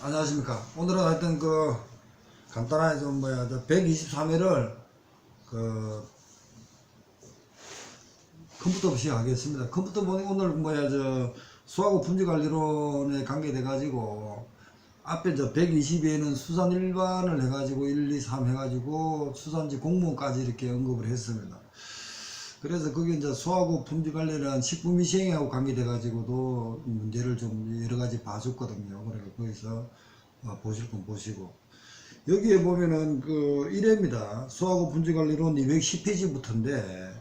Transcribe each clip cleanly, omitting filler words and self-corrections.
안녕하십니까. 오늘은 하여튼 간단하게 좀 123회를 컴퓨터 시작하겠습니다. 컴퓨터 오늘 수하고 품질관리론에 관계돼 가지고 앞에 120회에는 수산 일반을 해가지고 1, 2, 3 해가지고 수산지 공무원까지 이렇게 언급을 했습니다. 그래서 그게 이제 수하고 품질관리란 식품위생하고 관계돼가지고도 문제를 좀 여러가지 봐줬거든요. 그러니까 거기서 보실 건 보시고, 여기에 보면은 이래입니다. 수하고 품질관리론 210페이지부터인데,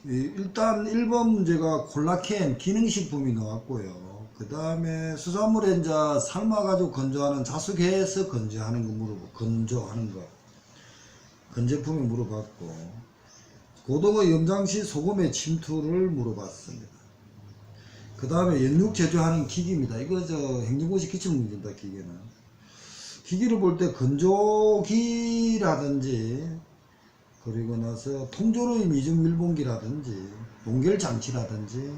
일단 1번 문제가 콜라겐 기능식품이 나왔고요. 그 다음에 수산물에 이제 삶아가지고 건조하는 자숙해서 건조하는 거 건조하는 거, 건제품을 물어봤고, 고등어 염장 시 소금의 침투를 물어봤습니다. 그 다음에 연육 제조하는 기기입니다. 이거 행정고시 기출 문제입니다. 기계는. 기기를 볼 때 건조기라든지, 그리고 나서 통조림 이중 밀봉기라든지, 동결 장치라든지,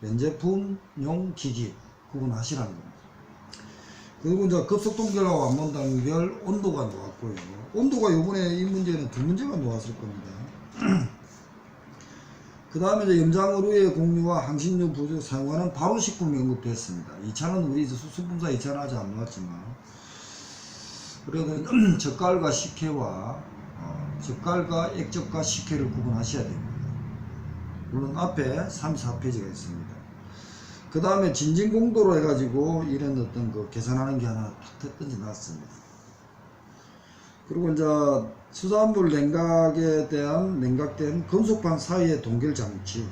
면제품용 기기, 구분하시라는 겁니다. 그리고 이제 급속 동결과 완만 단결 온도가 나왔고요. 온도가 요번에 이 문제는 두 문제가 나왔을 겁니다. 그 다음에 이제 염장의료의 공유와 항신료 부족 사용하는 발효식품이 언급됐습니다. 2차는 우리 수분사 2차는 아직 안 나왔지만, 그래도 젓갈과 식혜와 젓갈과 액젓과 식혜를 구분하셔야 됩니다. 물론 앞에 34페이지가 있습니다. 그 다음에 진진공도로 해가지고 이런 어떤 계산하는 게 하나 탁 던져놨습니다. 그리고 이제 수산물 냉각에 대한 냉각된 금속판 사이의 동결 장치.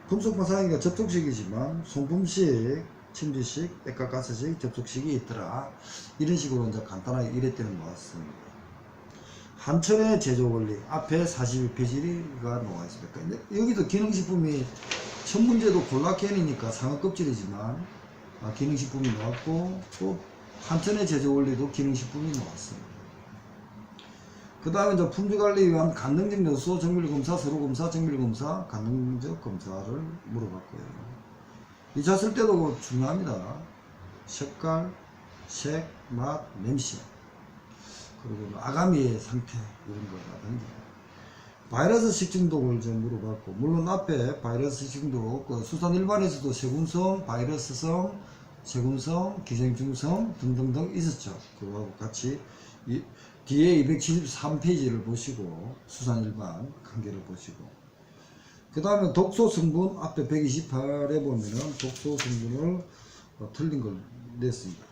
금속판 사이가 접촉식이지만 송품식, 침지식, 액가가스식 접촉식이 있더라. 이런 식으로 이제 간단하게 이랬다는 것 같습니다. 한천의 제조 원리 앞에 42페이지가 나와 있습니다. 근데 여기도 기능식품이 첫 문제도 콜라겐이니까 상어 껍질이지만 기능식품이 나왔고, 또 한천의 제조 원리도 기능식품이 나왔습니다. 그 다음에 이제 품질관리에 위한 간능적 요소, 정밀검사, 서로검사, 정밀검사, 간능적 검사를 물어봤고요. 2차 쓸 때도 중요합니다. 색깔, 색, 맛, 냄새, 그리고 아가미의 상태, 이런 거라든지. 바이러스 식중독을 좀 물어봤고, 물론 앞에 바이러스 식중독, 수산 일반에서도 세균성, 바이러스성, 세균성, 기생충성 등등등 있었죠. 그거하고 같이 뒤에 273페이지를 보시고 수산 일반 관계를 보시고, 그 다음에 독소 성분 앞에 128에 보면은 독소 성분을 틀린 걸 냈습니다.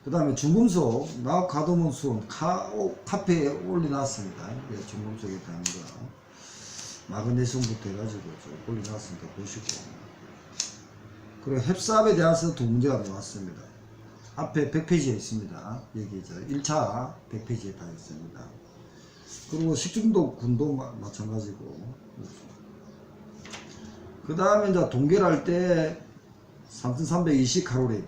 그 다음에 중금속, 나업 가도문 수은 카페에 올려놨습니다. 중금속에 대한 거 마그네슘부터 해가지고 좀 올려놨으니까 보시고, 그리고 햅삽에 대해서 두 문제가 나왔습니다. 앞에 100페이지에 있습니다. 여기 1차 100페이지에 다 있습니다. 그리고 식중독 군도 마찬가지고. 그 다음에 이제 동결할 때 3320칼로리를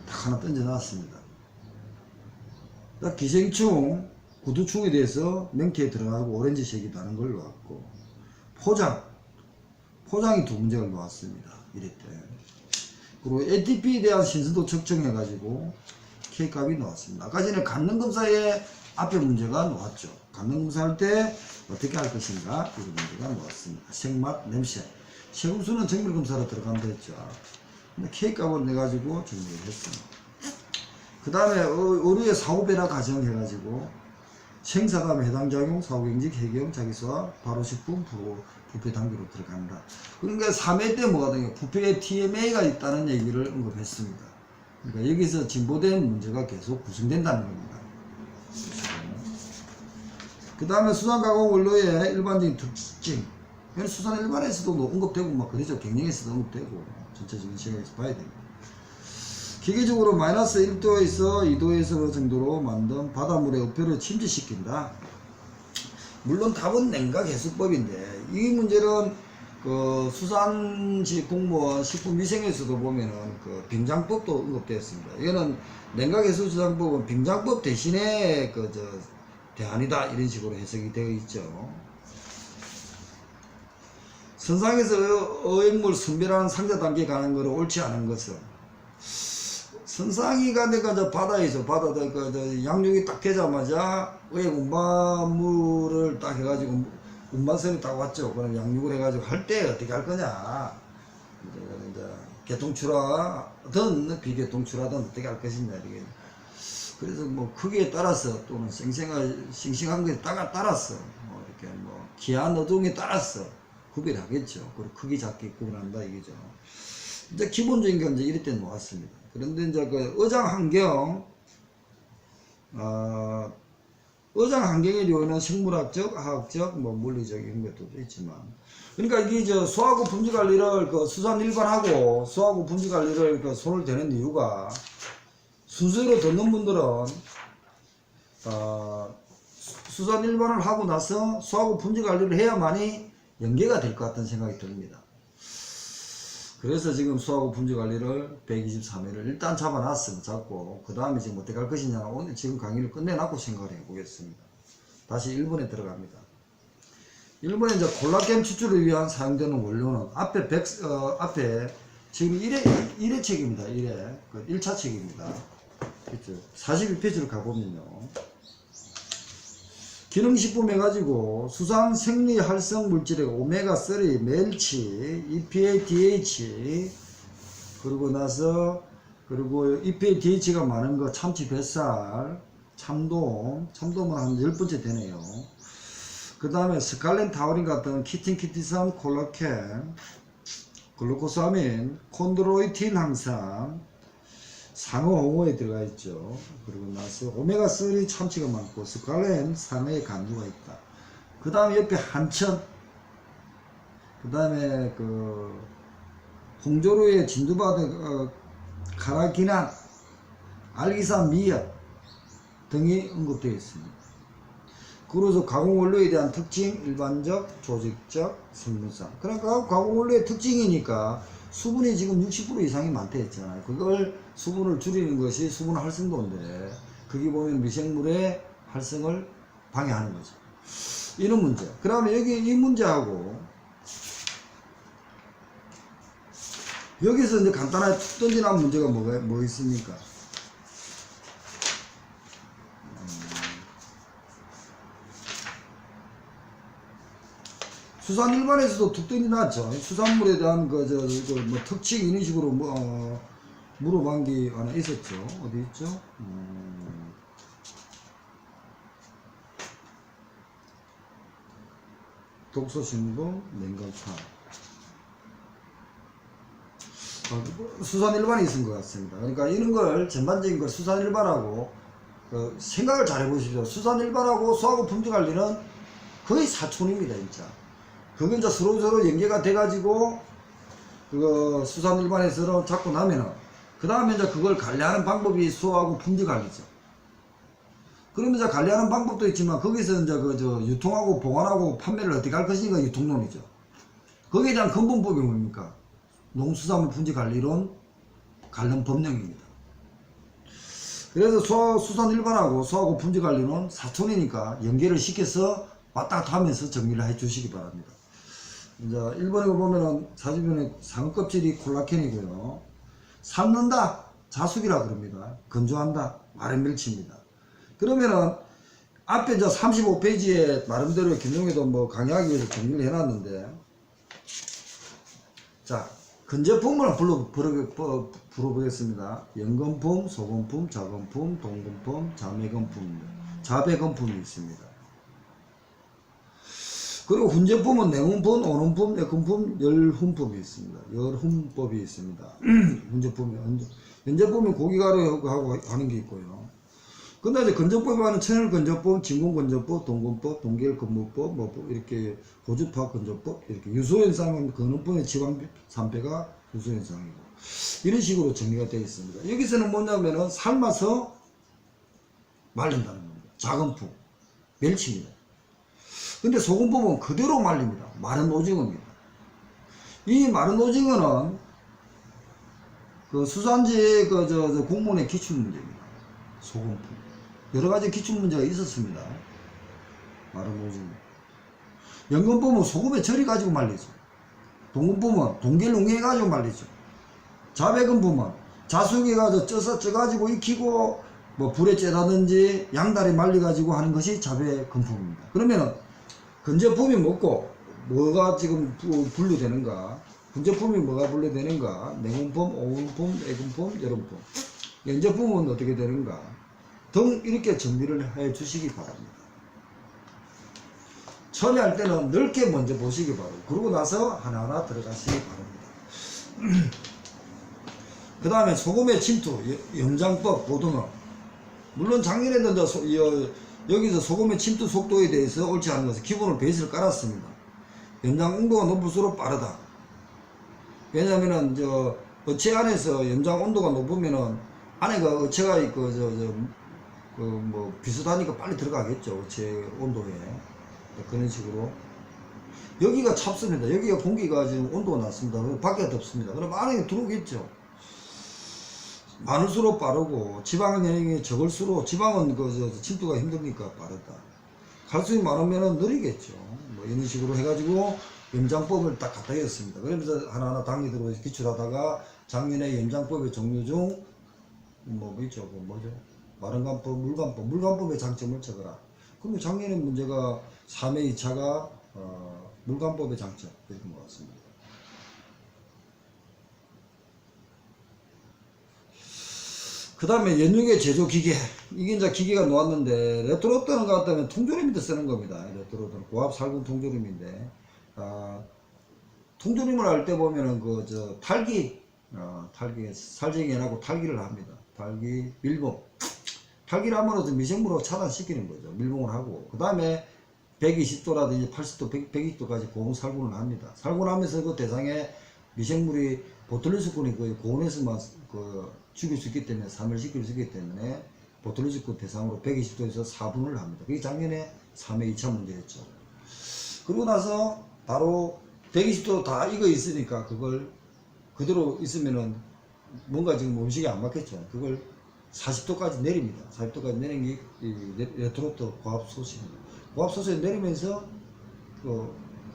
딱 하나 던져 놨습니다. 기생충, 구두충에 대해서 명태에 들어가고 오렌지색이 나는 걸 놓았고, 포장이 두 문제가 나왔습니다. 이랬대. 그리고 ATP에 대한 신선도 측정해가지고 K값이 나왔습니다. 아까 전에 간능검사에 앞에 문제가 나왔죠. 간능검사할 때 어떻게 할 것인가, 이런 문제가 나왔습니다. 색맛, 냄새. 세금수는 정밀검사로 들어간다 했죠. 근데 K값을 내가지고 정리를 했습니다. 그 다음에 의료의 사후배라 가정해가지고 생사담 해당작용, 사후경직, 해경, 자기소화, 발효식품, 부패 단계로 들어간다. 그러니까 3회 때 뭐가 되냐, 부패에 TMA가 있다는 얘기를 언급했습니다. 그러니까 여기서 진보된 문제가 계속 구성된다는 겁니다. 그 다음에 수산가공 원료의 일반적인 특징. 수산 일반에서도 언급되고, 그러죠. 경영에서도 언급되고, 전체적인 시각에서 봐야 됩니다. 기계적으로 마이너스 1도에서 2도에서 정도로 만든 바닷물의 어표를 침지시킨다. 물론 답은 냉각 해수법인데, 이 문제는 수산지 공무원 식품위생에서도 보면은 병장법도 언급되었습니다. 이거는 냉각 해수 저장법은 병장법 대신에 대안이다, 이런 식으로 해석이 되어 있죠. 선상에서 어획물 선별하는 상자 단계에 가는 거로 옳지 않은 것은 선상이가 내가 저 바다에서 그 양육이 딱 되자마자 어획 운반물을 딱 해가지고 운반선이 딱 왔죠. 그럼 양육을 해가지고 할 때 어떻게 할 거냐. 이제 개통출하든 비개통출하든 어떻게 할 것이냐. 이게. 그래서 뭐 크기에 따라서 또는 싱싱한 거에 따라서 뭐 이렇게 뭐 기한 어종에 따라서 구별을 하겠죠. 그리고 크기 작게 구분한다 이거죠. 이제 기본적인 건 이제 이럴 때 놓았습니다. 그런데 이제 그 어장 환경, 어장 환경의 요인은 생물학적, 화학적, 뭐 물리적인 것도 있지만, 그러니까 이게 저 수하고 품질 관리를 그 수산 일반하고 수하고 품질 관리를 그 손을 대는 이유가 순수로 듣는 분들은 수산 일반을 하고 나서 수하고 품질 관리를 해야만이 연계가 될 것 같다는 생각이 듭니다. 그래서 지금 수하고 품질 관리를 123회를 일단 잡고 그 다음에 지금 어떻게 할 것이냐. 오늘 지금 강의를 끝내놓고 생각을 해보겠습니다. 다시 1번에 들어갑니다. 1번에 이제 콜라겐 추출을 위한 사용되는 원료는 앞에 지금 1회 책입니다. 1회 그 1차 책입니다. 그렇죠. 41페이지로 가보면요. 기능식품 해가지고 수산 생리 활성 물질의 오메가3, 멜치, EPA, DH, 그리고 EPA, DH가 많은 거 참치 뱃살, 참돔은 한 10번째 되네요. 그 다음에 스칼렌 타우린 같은 키틴, 키티산, 콜라겐, 글루코사민, 콘드로이틴 항산, 상어, 홍어에 들어가 있죠. 그리고 나서 오메가3 참치가 많고 스칼렌, 상어에 간류가 있다. 그 다음에 옆에 한천, 그 다음에 그 홍조류의 진두바드 카라기난, 알기산 미역 등이 언급되어 있습니다. 그래서 가공원료에 대한 특징, 일반적, 조직적, 성분상. 그러니까 가공원료의 특징이니까 수분이 지금 60% 이상이 많다 했잖아요. 그걸 수분을 줄이는 것이 수분 활성도인데, 거기 보면 미생물의 활성을 방해하는 거죠. 이런 문제. 그 다음에 여기 이 문제하고 여기서 이제 간단하게 툭 던지는 문제가 뭐 있습니까? 수산 일반에서도 툭 던져놨죠. 수산물에 대한 뭐 특징 이런 식으로 물어본 게 하나 있었죠. 어디 있죠? 독소신분, 냉각판. 수산 일반이 있은 것 같습니다. 그러니까 이런 걸 전반적인 걸 수산 일반하고 생각을 잘 해보십시오. 수산 일반하고 수하고 품질 관리는 거의 사촌입니다, 진짜. 그게 이제 서로 연계가 돼가지고, 그거 수산 일반에서 잡고 나면은, 그 다음에 이제 그걸 관리하는 방법이 수하고 품질 관리죠. 그러면 이제 관리하는 방법도 있지만, 거기서 이제 유통하고 보관하고 판매를 어떻게 할 것인가 유통론이죠. 거기에 대한 근본법이 뭡니까? 농수산물 품질 관리론 관련 법령입니다. 그래서 수산 일반하고 수하고 품질 관리는 사촌이니까 연계를 시켜서 왔다 갔다 하면서 정리를 해 주시기 바랍니다. 이제 1번에 보면은 40번에 상어 껍질이 콜라겐이고요. 삶는다, 자숙이라 그럽니다. 건조한다, 마른 멸치입니다. 그러면은 앞에 이제 35페이지에 나름대로 김용희도 뭐 강의하기 위해서 정리를 해놨는데, 자, 건제품을 불어보겠습니다. 연건품, 소건품, 자건품, 동건품, 자배건품이 있습니다. 그리고 훈제품은 냉훈품, 온훈품, 액훈품, 열훈법이 있습니다. 열훈법이 있습니다. 연제품은 고기가루하고 하는 게 있고요. 근데 이제 건조법에 하는 천연건조법, 진공건조법, 동건법, 동계열건조법, 뭐 이렇게 고주파 건조법, 이렇게 유소현상은 건원법의 지방 산패가 유소현상이고, 이런 식으로 정리가 되어 있습니다. 여기서는 뭐냐면은 삶아서 말린다는 겁니다. 작은품, 멸치입니다. 근데 소금법은 그대로 말립니다. 마른 오징어입니다. 이 마른 오징어는 그 수산지의 공무원의 기출문제입니다. 소금품. 여러가지 기출문제가 있었습니다. 마른 오징어. 연근법은 소금에 절여가지고 말리죠. 동근부문 동계를 웅해가지고 말리죠. 자배근부문 자숙해가지고 쪄가지고 익히고 뭐 불에 쬐다든지 양다리 말려가지고 하는 것이 자배근품입니다. 그러면은 근접품이 뭐고 뭐가 지금 분류되는가? 근접품이 뭐가 분류되는가? 냉온품, 오온품, 애근품, 여름품. 연접품은 어떻게 되는가? 등 이렇게 정리를 해 주시기 바랍니다. 처음에 할 때는 넓게 먼저 보시기 바라고 그러고 나서 하나하나 들어가시기 바랍니다. 그 다음에 소금의 침투, 염장법, 고등어. 물론 작년에도 여기서 소금의 침투 속도에 대해서 옳지 않은 것은 기본으로 베이스를 깔았습니다. 염장 온도가 높을수록 빠르다. 왜냐면은 어체 안에서 염장 온도가 높으면은 안에가 어체가 있고 뭐 비슷하니까 빨리 들어가겠죠. 어체 온도에. 그런 식으로. 여기가 찹습니다. 여기가 공기가 지금 온도가 낮습니다. 밖에 덥습니다. 그럼 안에 들어오겠죠. 많을수록 빠르고 지방 영역이 적을수록 지방은 침투가 힘드니까 빠르다. 칼슘이 많으면 느리겠죠. 뭐 이런 식으로 해가지고 염장법을 딱 갖다 했습니다. 그러면서 하나하나 단계대로 기출하다가 작년에 염장법의 종류 중 뭐죠? 마른간법, 물간법의 장점을 적어라. 그러면 작년에 문제가 3회 2차가 물간법의 장점 이렇게 것 같습니다. 그 다음에 연육의 제조 기계. 이게 이제 기계가 나왔는데, 레트로트는 같다면 통조림 밑에 쓰는 겁니다. 레트로트는 고압 살균 통조림인데, 통조림을 할 때 보면은 탈기, 살쟁이하고 탈기를 합니다. 탈기, 밀봉. 탈기를 함으로써 미생물을 차단시키는 거죠. 밀봉을 하고. 그 다음에 120도라든지 80도, 120도까지 고온 살균을 합니다. 살균하면서 그 대상에 미생물이 보툴리스콘이 거의 고온에서만 죽일 수 있기 때문에, 사멸시킬 수 있기 때문에 보툴리스콘 대상으로 120도에서 4분을 합니다. 그게 작년에 3회 2차 문제였죠. 그러고 나서 바로 120도 다 익어 있으니까 그걸 그대로 있으면은 뭔가 지금 음식이 안 맞겠죠. 그걸 40도까지 내립니다. 40도까지 내린 게 레트로트 고압소스입니다. 고압소스에 내리면서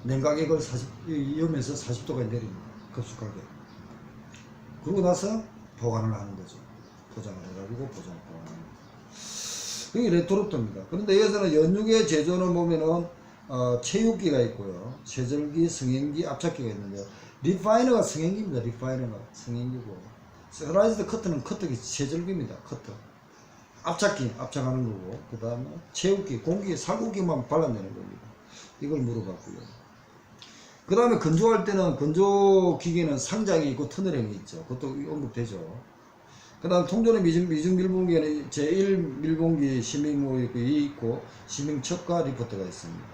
냉각액을 이으면서 40도까지 내립니다. 급속하게. 그러고 나서 보관을 하는 거죠. 포장을 해가지고 보관하는 거죠. 이게 레트로트입니다. 그런데 여기서는 연육의 제조는 보면은 체육기가 있고요. 세절기, 성행기, 압착기가 있는데요. 리파이너가 성행기입니다. 리파이너가 성행기고. 슬라이드 커트는 커트기, 세절기입니다. 커트. 압착기, 압착하는 거고. 그 다음에 체육기, 공기, 살구기만 발라내는 겁니다. 이걸 물어봤고요. 그 다음에 건조할 때는 건조기계는 상장이 있고 터널형이 있죠. 그것도 언급되죠. 그 다음 통조림 미중 밀봉기에는 제1 밀봉기 시밍이 있고 시밍첩과 리포터가 있습니다.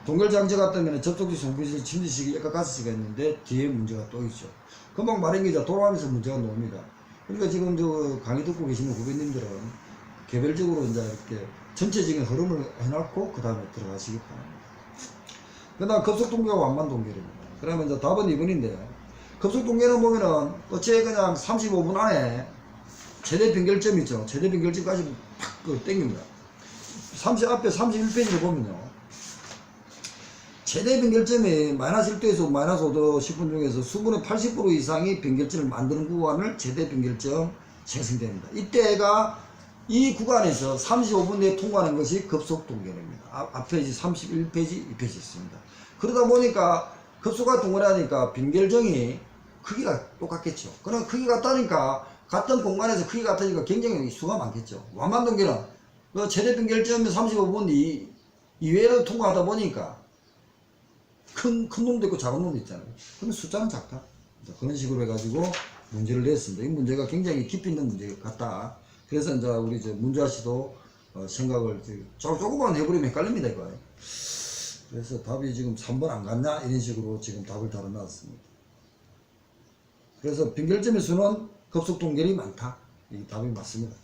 동결장치 같으면 접촉지 송비실 침지식이 약간 가스시가 있는데 뒤에 문제가 또 있죠. 금방 말한 게 돌아가면서 문제가 나옵니다. 그러니까 지금 강의 듣고 계시는 후배님들은 개별적으로 이제 이렇게 전체적인 흐름을 해놨고 그 다음에 들어가시기 바랍니다. 그 다음 급속동계와 완만동결입니다. 그러면 이제 답은 2번인데, 급속동계는 보면은 어째 그냥 35분 안에 최대 변결점 있죠. 최대 변결점까지 팍 땡깁니다. 앞에 31페이지를 보면요. 최대 변결점이 마이너스 1도에서 마이너스 5도 10분 중에서 수분의 80% 이상이 변결점을 만드는 구간을 최대 변결점 생성됩니다. 이때가 이 구간에서 35분 내에 통과하는 것이 급속동결입니다. 앞 페이지 31페이지, 2페이지 있습니다. 그러다 보니까 급속과 동결하니까 변결정이 크기가 똑같겠죠. 그럼 크기가 같다니까 같은 공간에서 크기가 같으니까 굉장히 수가 많겠죠. 완만동결은 그 최대 변결점이 35분 이외로 통과하다 보니까 큰 놈도 있고 작은 놈도 있잖아요. 그러면 숫자는 작다. 그런 식으로 해가지고 문제를 냈습니다. 이 문제가 굉장히 깊이 있는 문제 같다. 그래서 이제 우리 문주아 씨도 생각을 조금만 해버리면 헷갈립니다, 이거. 그래서 답이 지금 3번 안 갔냐? 이런 식으로 지금 답을 달아놨습니다. 그래서 변결점의 수는 급속동결이 많다. 이 답이 맞습니다.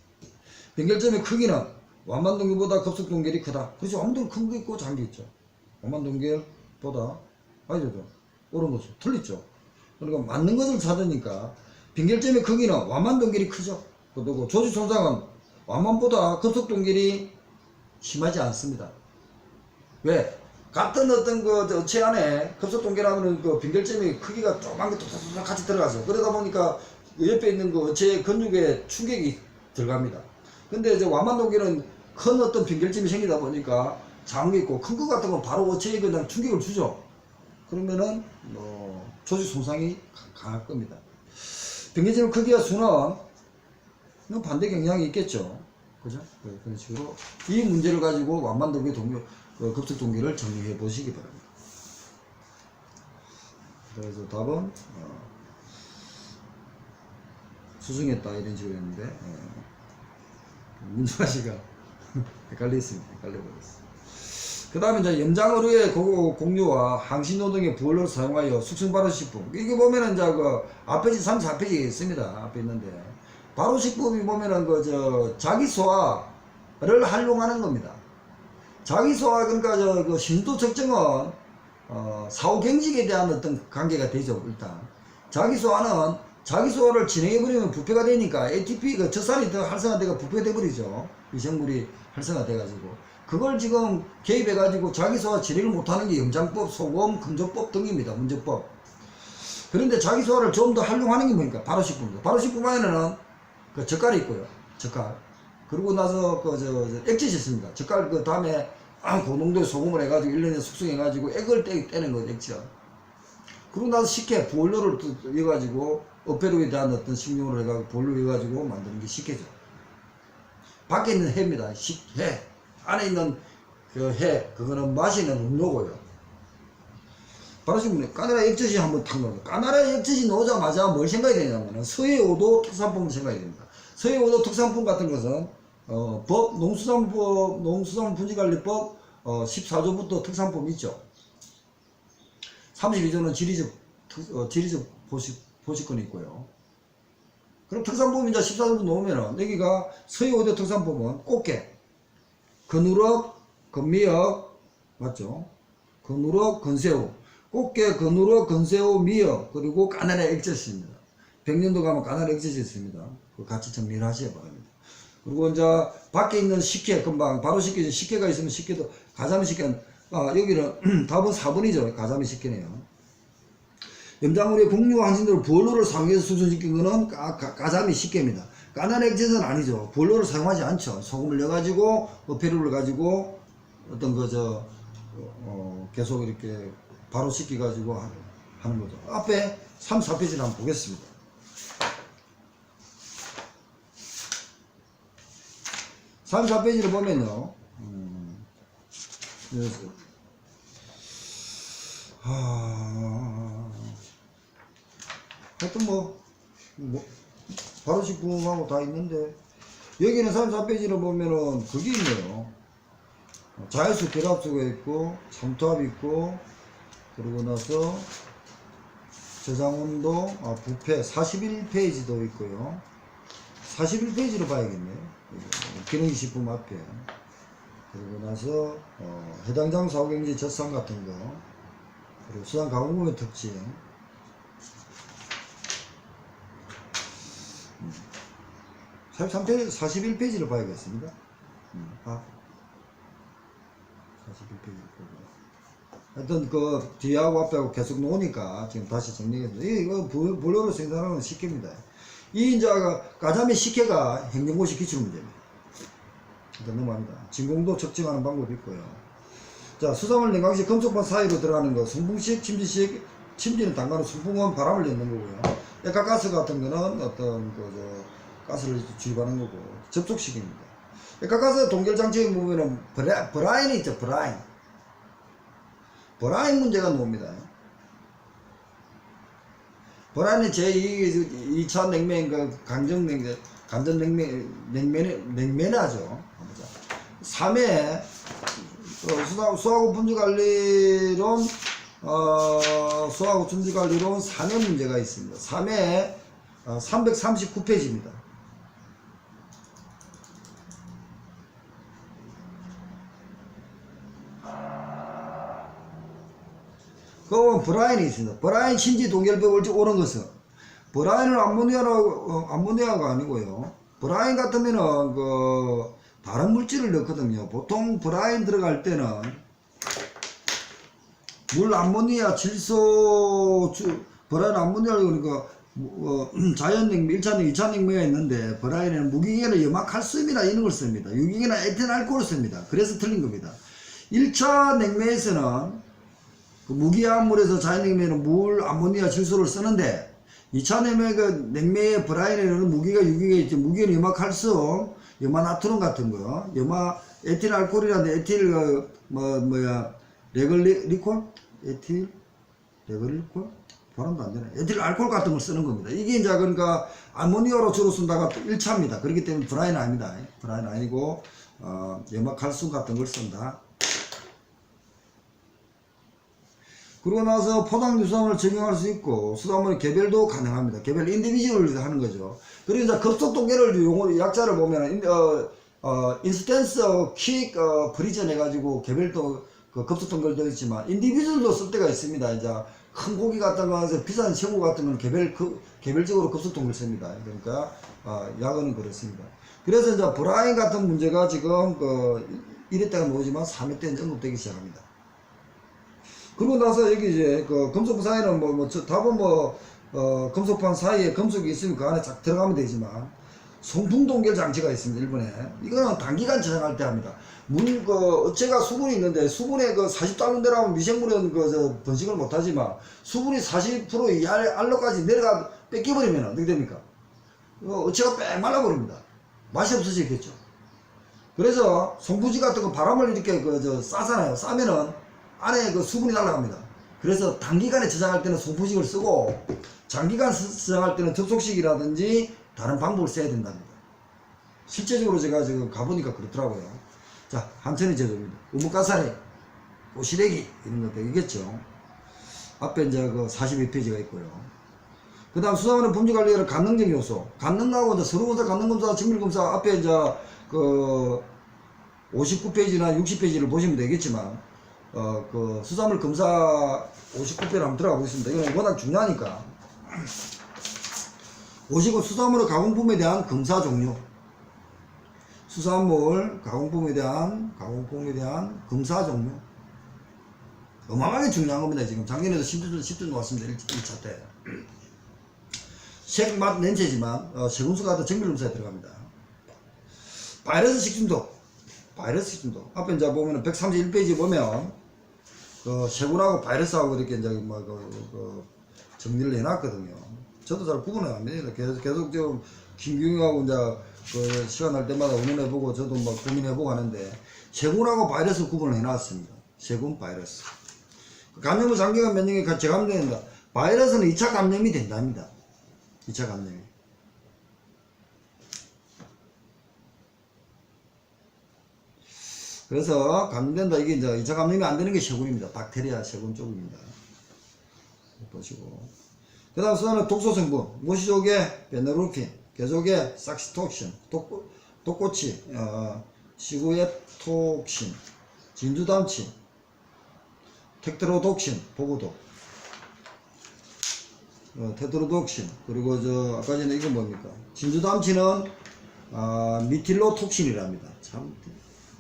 변결점의 크기는 완만동결보다 급속동결이 크다. 그렇죠. 완만동결 큰 거 있고 작은 게 있죠. 완만동결보다 아니죠. 옳은 것은 틀리죠. 그러니까 맞는 것을 찾으니까 변결점의 크기는 완만동결이 크죠. 그리고 조직 손상은 완만보다 급속동결이 심하지 않습니다. 왜? 같은 어떤 그 어체 안에 급속 동결하면 그 빙결점이 크기가 조그만 게 톡톡톡 같이 들어가죠. 그러다 보니까 그 옆에 있는 그 어체 근육에 충격이 들어갑니다. 근데 이제 완만 동결은 큰 어떤 빙결점이 생기다 보니까 작은 게 있고 큰 거 같은 건 바로 어체에 그냥 충격을 주죠. 그러면은 조직 손상이 강할 겁니다. 빙결점 크기와 수는 반대 경향이 있겠죠. 그죠? 그런 식으로 이 문제를 가지고 완만 동결 급속 동결을 정리해 보시기 바랍니다. 그래서 답은 수승했다 이런 식으로 했는데 문주아 씨가 헷갈렸습니다. 헷갈려버렸어요. 그 다음에 이제 염장의료의 공유와 항신노동의 부원료를 사용하여 숙성발효식품. 이게 보면은 이제 그 앞페이지 34페이지에 있습니다. 앞에 있는데. 발효식품이 보면은 자기 소화를 활용하는 겁니다. 자기 소화, 그러니까 그 신도 측정은, 사후경직에 대한 어떤 관계가 되죠, 일단. 자기 소화는 자기 소화를 진행해버리면 부패가 되니까 ATP, 그 젖산이 더 활성화되고 부패가 돼버리죠. 미생물이 활성화돼가지고. 그걸 지금 개입해가지고 자기 소화 진행을 못하는 게 염장법, 소금, 금조법 등입니다. 문제법. 그런데 자기 소화를 좀 더 활용하는 게 뭐니까? 발효식품입니다. 발효식품 안에는 그 젓갈이 있고요. 젓갈. 그러고 나서 액젓이 있습니다. 젓갈 그 다음에 고농도의 소금을 해가지고 1년에 숙성해가지고 액을 떼는 거죠. 액젓. 그러고 나서 식혜, 보일러를 해가지고 어패류에 대한 어떤 식용을 해가지고 보일러 해가지고 만드는 게 식혜죠. 밖에 있는 해입니다. 식혜. 안에 있는 그 해, 그거는 마시는 음료고요. 바로 지금 까나라 액젓이 한번 탁 나옵니다. 까나라 액젓이 나오자마자 뭘 생각이 되냐면은 서해오도 특산품을 생각이 됩니다. 서해오도 특산품 같은 것은 농수산물 분지관리법 14조부터 특산품이 있죠. 32조는 지리적 보시권이 있고요. 그럼 특산품 이제 14조부터 놓으면은 여기가 서해오도 특산품은 꽃게, 건우럭, 건미역, 맞죠? 건우럭, 건새우, 꽃게, 건우럭, 건새우, 미역, 그리고 까나리 액젓입니다. 백년도 가면 까나리 액젓이 있습니다. 그거 같이 정리를 하셔야 바랍니다. 그리고 이제 밖에 있는 식혜, 금방 바로 식혜가 있으면 식혜도 가자미 식혜, 여기는 답은 4번이죠. 가자미 식혜네요. 염장물의 국류 항신도를 부원료를 사용해서 숙성시킨 거는 가자미 식혜입니다. 까나리 액젓은 아니죠. 보일러를 사용하지 않죠. 소금을 넣어가지고 어패류를 가지고 어떤 계속 이렇게 바로 식혀가지고 하는 거죠. 앞에 34페이지를 한번 보겠습니다. 음, 34페이지를 보면요. 하여튼 바로 식품하고 다 있는데, 여기는 34페이지를 보면은 그게 있네요. 자연수 결합수가 있고, 삼투압 있고, 그러고 나서 저장온도, 부패 41페이지도 있고요. 41페이지로 봐야겠네요. 기능식품 앞에. 그러고 나서 해당장 사후경제 젖산 같은 거, 그리고 수산 가공품의 특징, 43페이지, 41페이지를 봐야겠습니다. 41페이지를 보고. 하여튼 뒤하고 앞하고 계속 놓으니까 지금 다시 정리했는데, 이거 보료로 생산하는 식혜입니다. 이 이제 가자미 식혜가 행정고시 기출문제입니다. 일단 넘어갑니다. 진공도 측정하는 방법이 있고요. 자, 수산물 냉각시 금속판 사이로 들어가는 거, 송풍식, 침지식, 침지는 단가로 송풍은 바람을 내는 거고요. 액화가스 같은 거는 어떤 가스를 주입하는 거고, 접촉식입니다. 액화가스 동결장치에 보면은 브라인이 있죠. 브라인 문제가 나옵니다. 브라인은 제2차 냉면, 냉면하죠. 3회, 수하고 분지관리론, 수하고 분지관리론 3회 문제가 있습니다. 3회 339페이지입니다. 그건 브라인이 있습니다. 브라인 신지 동결벽을 오는 것은, 브라인은 암모니아가 아니고요. 브라인 같으면은 다른 물질을 넣거든요. 보통 브라인 들어갈 때는 물 암모니아 질소 브라인 암모니아 그러니까 자연냉매 1차냉매 2차냉매가 있는데 브라인에는 무기계나 염화칼슘이나 이런 걸 씁니다. 유기계나 에탄알코올을 씁니다. 그래서 틀린 겁니다. 1차 냉매에서는 그 무기화합물에서 자연냉매는 물 암모니아 질소를 쓰는데 2차 냉매의 브라인에는 무기가 유기가 있죠. 무기는 염화칼슘 염화나트륨 같은 거 염화 에틸알코올이라는데 에틸 레글리콜? 에틸 레글리콜? 발음도 안 되네. 에틸 알코올 같은 걸 쓰는 겁니다. 이게 이제 그러니까 아모니아로 주로 쓴다가 1차입니다. 그렇기 때문에 브라인 아닙니다. 브라인 아니고 염화칼슘 같은 걸 쓴다. 그러고 나서 포당류 수산물을 적용할 수 있고 수산물의 개별도 가능합니다. 개별 인디비주얼을 하는 거죠. 그리고 이제 급속동계를 용어 약자를 보면 인스턴스 퀵 프리전 해가지고 개별도 그 급속동계를 되어 있지만 인디비주얼도 쓸 때가 있습니다. 이제 큰 고기 같은 거에서 비싼 새우 같은 건 개별적으로 급속동계를 씁니다. 그러니까 약은 그렇습니다. 그래서 이제 브라인 같은 문제가 지금 1회 때가 나오지만 3회 때는 언급되기 시작합니다. 그러고 나서 여기 이제 금속판 사이는 답은 금속판 사이에 금속이 있으면 그 안에 쫙 들어가면 되지만 송풍 동결 장치가 있습니다. 일본에 이거는 단기간 저장할 때 합니다. 어체가 수분이 있는데 수분에 40달러대라면 미생물은 번식을 못하지만 수분이 40% 이하로까지 뺏겨버리면 어떻게 됩니까? 어체가 빽 말라버립니다. 맛이 없어지겠죠. 그래서 송부지 같은 거 바람을 이렇게 싸잖아요. 싸면은 안에 수분이 날아갑니다. 그래서 단기간에 저장할 때는 송부식을 쓰고 장기간 저장할 때는 접속식이라든지 다른 방법을 써야 된답니다. 실제적으로 제가 지금 가보니까 그렇더라고요. 자, 한천의 제조입니다. 우뭇가사리, 오시래기 이런 거 되겠죠. 앞에 이제 42페이지가 있고요. 그 다음 수사원의 품질관리를 감능적 요소, 감능하고 이제 서류검사, 감능검사, 정밀검사 앞에 이제 59페이지나 60페이지를 보시면 되겠지만 수산물 검사 59페이지를 한번 들어가 보겠습니다. 이건 워낙 중요하니까. 50은 수산물의 가공품에 대한 검사 종류. 수산물 가공품에 대한 검사 종류. 어마어마하게 중요한 겁니다. 지금 작년에도 10주 나왔습니다. 1차 때. 색, 맛, 냄새지만 세군수 같은 정밀검사에 들어갑니다. 바이러스 식중독. 앞에 이제 보면은 131페이지 보면 세균하고 바이러스하고 이렇게 이제 정리를 해놨거든요. 저도 잘 구분을 안 합니다. 계속 지금 김규영하고 이제 시간 날 때마다 의논해보고 저도 고민해보고 하는데 세균하고 바이러스 구분을 해놨습니다. 세균, 바이러스. 감염 후 장기간 몇 년이 재감염된다. 바이러스는 2차 감염이 된답니다. 2차 감염이. 그래서 감염된다. 이게 이제 2차 감염이 안 되는 게 세균입니다. 박테리아 세균 쪽입니다. 보시고. 그 다음 수산의 독소 성분. 모시족의 베네루핀, 개족의 삭시톡신, 독꼬치, 시구에톡신, 진주담친, 텍트로독신, 보고독, 테트로독신, 그리고 아까 전에 이건 뭡니까? 진주담친은 미틸로톡신이랍니다. 참.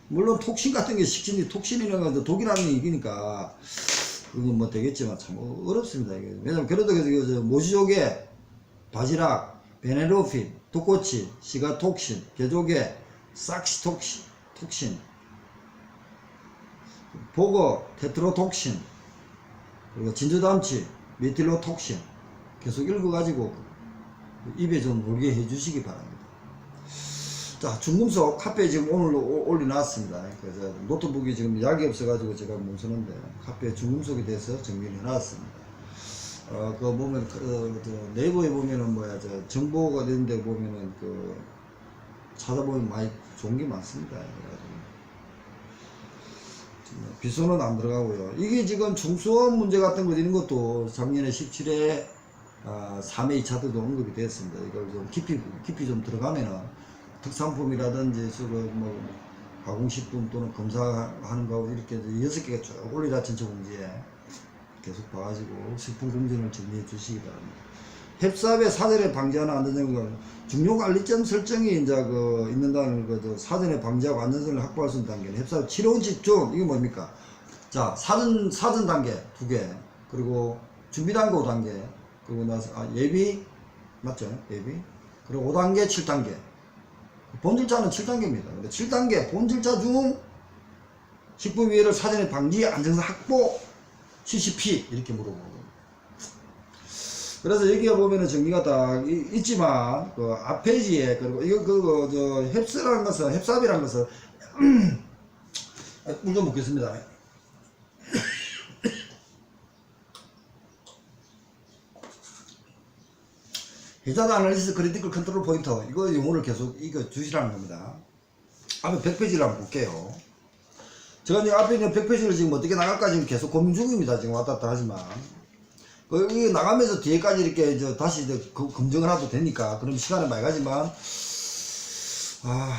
물론 톡신 같은 게 식신이 톡신이라는 건 독이라는 얘기니까 그건 되겠지만 참 어렵습니다. 이게. 왜냐면 그래도 모시족의 바지락, 베네로핀, 독꼬치, 시가톡신, 개족의 삭시톡신, 보거, 테트로톡신, 그리고 진주담치, 미틸로톡신 계속 읽어가지고 입에 좀 놀게 해주시기 바랍니다. 자, 중금속 카페에 지금 오늘 올려놨습니다. 그래서 노트북이 지금 약이 없어가지고 제가 못 쓰는데 카페 중금속에 대해서 정리를 해놨습니다. 그거 보면 네이버에 보면은 정보가 되는데 보면은 찾아보면 많이 좋은 게 많습니다. 비소는 안 들어가고요. 이게 지금 중수원 문제 같은 거 이런 것도 작년에 17회 3회 2차 때도 언급이 됐습니다. 이걸 좀 깊이 좀 들어가면은 특산품이라든지 가공식품 또는 검사하는 거하고 이렇게 6개가 쭉 올리라 전체 공지에 계속 봐가지고 식품 공정을 정리해 주시기 바랍니다. 햅삽의 사전에 방지하는 안전정보가 중요관리점 설정이 이제 있는다는 거죠. 사전에 방지하고 안전성을 확보할 수 있는 단계는 햅삽 치료원 집중. 이게 뭡니까? 자, 사전 단계 2개, 그리고 준비 단계 5단계, 그리고 나서 예비, 맞죠? 예비. 그리고 5단계, 7단계. 본질자는 7단계입니다. 근데 7단계 본질자 중 식품위해를 사전에 방지, 안정성 확보, CCP 이렇게 물어보고. 그래서 여기에 보면은 정리가 딱 있지만 그 앞 페이지에, 그리고 이거 저 햅스라는 것은, 햅삽이라는 것은 물 좀 먹겠습니다. 해자드 아날리시스 크리티컬 컨트롤 포인트, 이거 용어를 계속 이거 주시라는 겁니다. 앞에 100페이지를 한번 볼게요. 제가 지금 앞에 있는 100페이지를 지금 어떻게 나갈까 지금 계속 고민 중입니다. 지금 왔다 갔다 하지만 여기 나가면서 뒤에까지 이렇게 다시 검증을 해도 되니까 그럼 시간이 많이 가지만,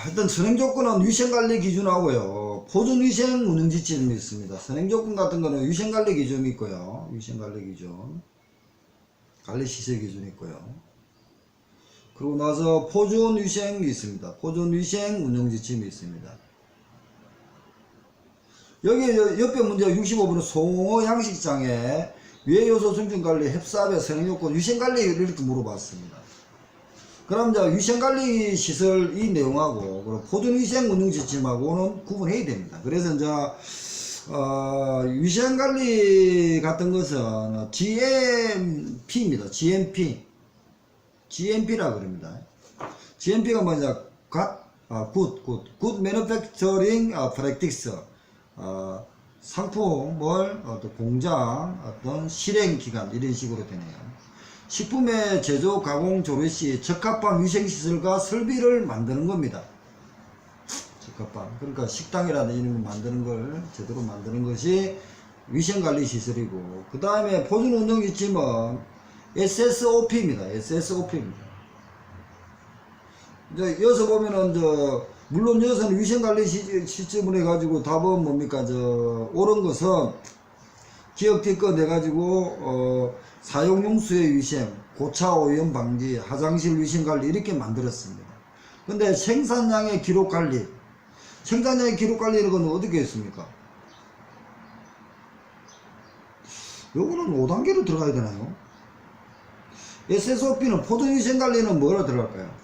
일단 선행조건은 위생관리 기준하고요, 보존위생 운영지침이 있습니다. 선행조건 같은 거는 위생관리 기준이 있고요, 위생관리 기준, 관리시설 기준이 있고요. 그리고 나서 보존위생이 있습니다. 보존위생 운영지침이 있습니다. 여기 옆에 문제 65번은 송어 양식장에 위해요소 성분관리, 햅삽의 선행요건, 위생관리를 이렇게 물어봤습니다. 그럼 이제 위생관리 시설 이 내용하고 그리고 보존위생 운영지침하고는 구분해야 됩니다. 그래서 이제 위생관리 같은 것은 GMP입니다. GMP라 그럽니다. GMP가 뭐냐? Good Manufacturing Practice. 상품을 공장 어떤 실행 기간 이런 식으로 되네요. 식품의 제조, 가공, 조리 시 적합한 위생시설과 설비를 만드는 겁니다. 적합한, 그러니까 식당이라든지 이런 거 만드는 걸 제대로 만드는 것이 위생관리 시설이고, 그 다음에 보존운영지침은 SSOP입니다. SSOP입니다. 이제 여기서 보면은 물론 여기서는 위생관리 시점을 해가지고 답은 뭡니까? 옳은 것은 기억뒷것 해가지고 사용용수의 위생, 고차 오염 방지, 화장실 위생관리 이렇게 만들었습니다. 근데 생산량의 기록관리, 생산량의 기록관리는 건 어떻게 했습니까? 요거는 5단계로 들어가야 되나요? SSOP는 포도위생관리는 뭐로 들어갈까요?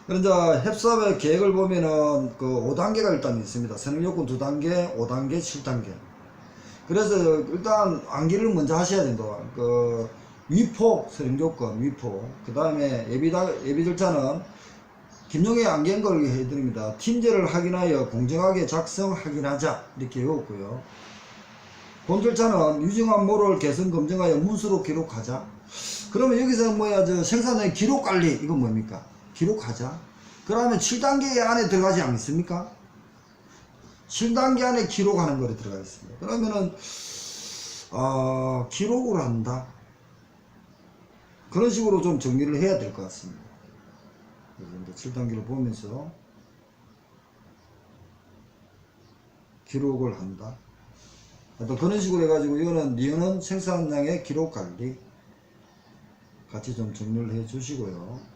그런데 햅삽의 계획을 보면은 그 5단계가 일단 있습니다. 선행요건 2단계, 5단계, 7단계. 그래서 일단 암기를 먼저 하셔야 된다. 그 위포 선행요건, 위포. 그 다음에 예비 절차는 김용의 암기한 걸 해드립니다. 팀제를 확인하여 공정하게 작성 확인하자 이렇게 외웠고요. 본 절차는 유증한 모를 개선 검증하여 문서로 기록하자. 그러면 여기서 뭐야, 생산의 기록관리, 이건 뭡니까? 기록하자. 그러면 7단계 안에 들어가지 않습니까? 7단계 안에 기록하는 거에 들어가 있습니다. 그러면은 기록을 한다, 그런 식으로 좀 정리를 해야 될 것 같습니다. 그래서 7단계를 보면서 기록을 한다, 또 그런 식으로 해가지고 이거는 생산량의 기록관리 같이 좀 정리를 해 주시고요.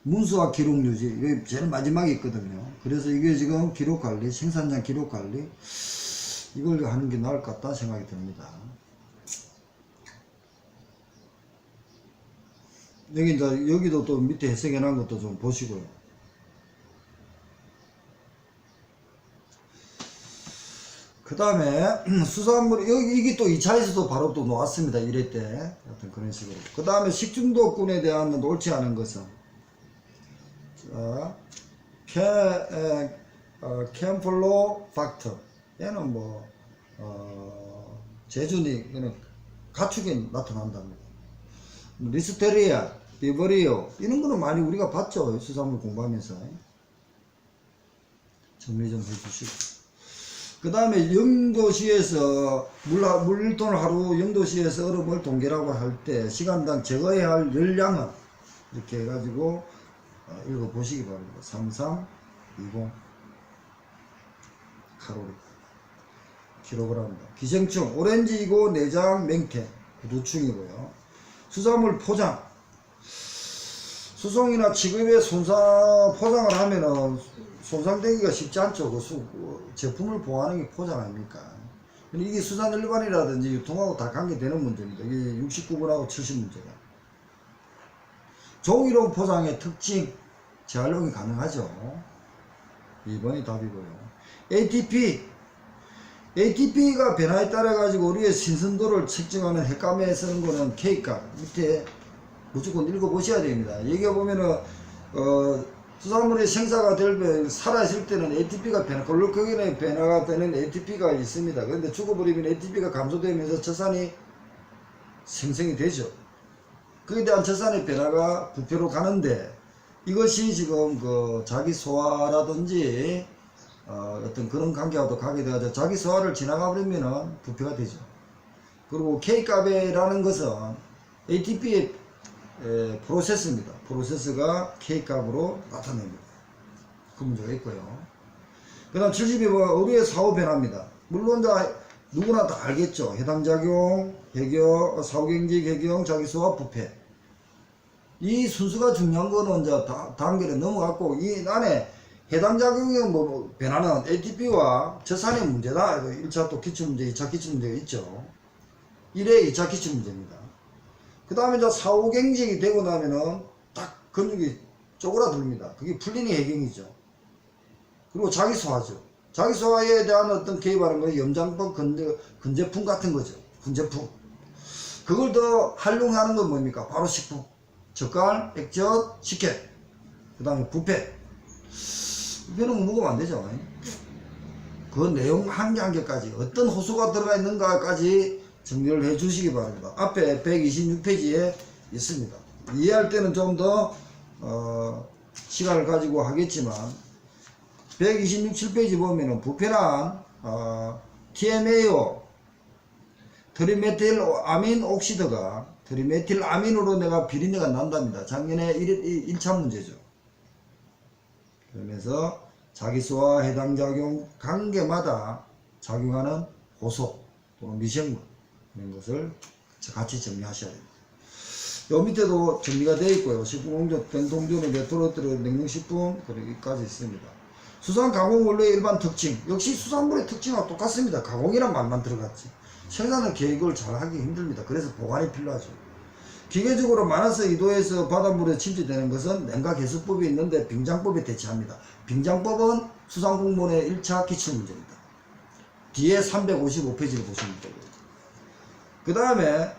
문서와 기록 유지, 이게 제일 마지막에 있거든요. 그래서 이게 지금 기록관리, 생산량 기록관리, 이걸 하는 게 나을 것 같다 생각이 듭니다. 여기도 또 밑에 해석해 놓은 것도 좀 보시고요. 그 다음에 수산물, 이게 또 2차에서도 바로 또 나왔습니다. 1회 때. 하여튼 그런 식으로. 그 다음에 식중독군에 대한 옳지 않은 것은, 캠플로박터, 얘는 제준이, 얘는 가축에 나타난답니다. 리스테리아, 비버리오, 이런 거는 많이 우리가 봤죠. 수산물 공부하면서. 정리 좀 해주시고. 그 다음에 영도시에서 물 1톤 하루 영도시에서 얼음을 동계라고 할 때 시간당 제거해야 할 열량은 이렇게 해가지고 읽어보시기 바랍니다. 3320 칼로리 기록을 합니다. 기생충, 오렌지이고 내장, 맹태, 구두충이고요. 수산물 포장, 수송이나 취급에 포장을 하면은 손상되기가 쉽지 않죠. 그 제품을 보호하는 게 포장 아닙니까? 이게 수산 일반이라든지 유통하고 다 관계되는 문제입니다. 이게 69번하고 70문제가. 종이용 포장의 특징, 재활용이 가능하죠. 2번이 답이고요. ATP가 변화에 따라 가지고 우리의 신선도를 측정하는 핵감에 쓰는 거는 K값 밑에 무조건 읽어보셔야 됩니다. 여기 보면은 수산물의 생사가 될 살아있을 때는 ATP가 글루코겐의 변화가 되는 ATP가 있습니다. 그런데 죽어버리면 ATP가 감소되면서 젖산이 생성이 되죠. 그에 대한 젖산의 변화가 부표로 가는데 이것이 지금 그 자기 소화라든지 어떤 그런 관계와도 가게 되어서 자기 소화를 지나가 버리면은 부표가 되죠. 그리고 K값이라는 것은 ATP의 프로세스입니다. 프로세스가 K값으로 나타냅니다. 그 문제가 있고요. 그 다음 72번 의료의 사후 변화입니다. 물론 누구나 다 알겠죠. 해당작용, 사후경직, 해경, 자기소화, 부패. 이 순수가 중요한 거는 이제 단계를 넘어갔고, 이 안에 해당작용의 변화는 ATP와 젖산의 문제다. 1차 또 기출문제, 2차 기출문제가 있죠. 1회 2차 기출문제입니다. 그 다음에 이제 사후경직이 되고 나면은 딱 근육이 쪼그라듭니다. 그게 풀리니 해경이죠. 그리고 자기소화죠. 자기소화에 대한 어떤 개입하는 건 염장법, 근제품 같은 거죠. 군제품. 그걸 더 활용하는 건 뭡니까? 바로 식품. 젓갈, 액젓, 식혜. 그 다음에 부패. 부패는 먹으면 안 되죠. 그 내용 한 개 한 개까지 어떤 호수가 들어가 있는가까지 정리를 해 주시기 바랍니다. 앞에 126페이지에 있습니다. 이해할 때는 좀 더 시간을 가지고 하겠지만 126, 7페이지 보면은 부패란 TMAO 트리메틸 아민 옥시드가 트리메틸 아민으로 내가 비린내가 난답니다. 작년에 1차 문제죠. 그러면서 자기소화 해당 작용 관계마다 작용하는 호소 또는 미생물 이런 것을 같이 정리하셔야 됩니다. 요 밑에도 정리가 되어 있고요. 식품공조, 변통주는 레토르트로 냉동식품 그러기까지 있습니다. 수산 가공 원료의 일반 특징 역시 수산물의 특징과 똑같습니다. 가공이란 말만 들어갔지 생산을 계획을 잘 하기 힘듭니다. 그래서 보관이 필요하죠. 기계적으로 마이너스 2도에서 바닷물에 침투되는 것은 냉각해수법이 있는데 빙장법에 대체합니다. 빙장법은 수산공무원의 1차 기출문제입니다. 뒤에 355페이지를 보시면 되고요. 그 다음에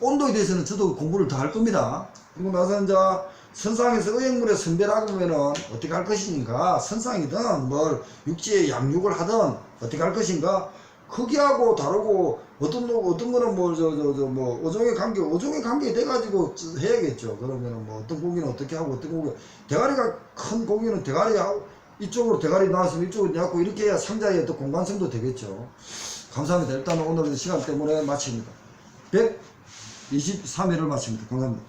온도에 대해서는 저도 공부를 더 할 겁니다. 그리고 나서 이제 선상에서 의약물의 선별하고 보면은 어떻게 할 것인가, 선상이든 뭘 육지에 양육을 하든 어떻게 할 것인가, 크기하고 다르고 어떤 거는 뭐 어종의 관계 돼가지고 해야겠죠. 그러면은 뭐 어떤 고기는 어떻게 하고 어떤 고기 대가리가 큰 고기는 대가리하고 이쪽으로 대가리 나왔으면 이쪽으로 나왔고 이렇게 해야 상자의 어떤 공간성도 되겠죠. 감사합니다. 일단 오늘은 시간 때문에 마칩니다. 123회를 마칩니다. 감사합니다.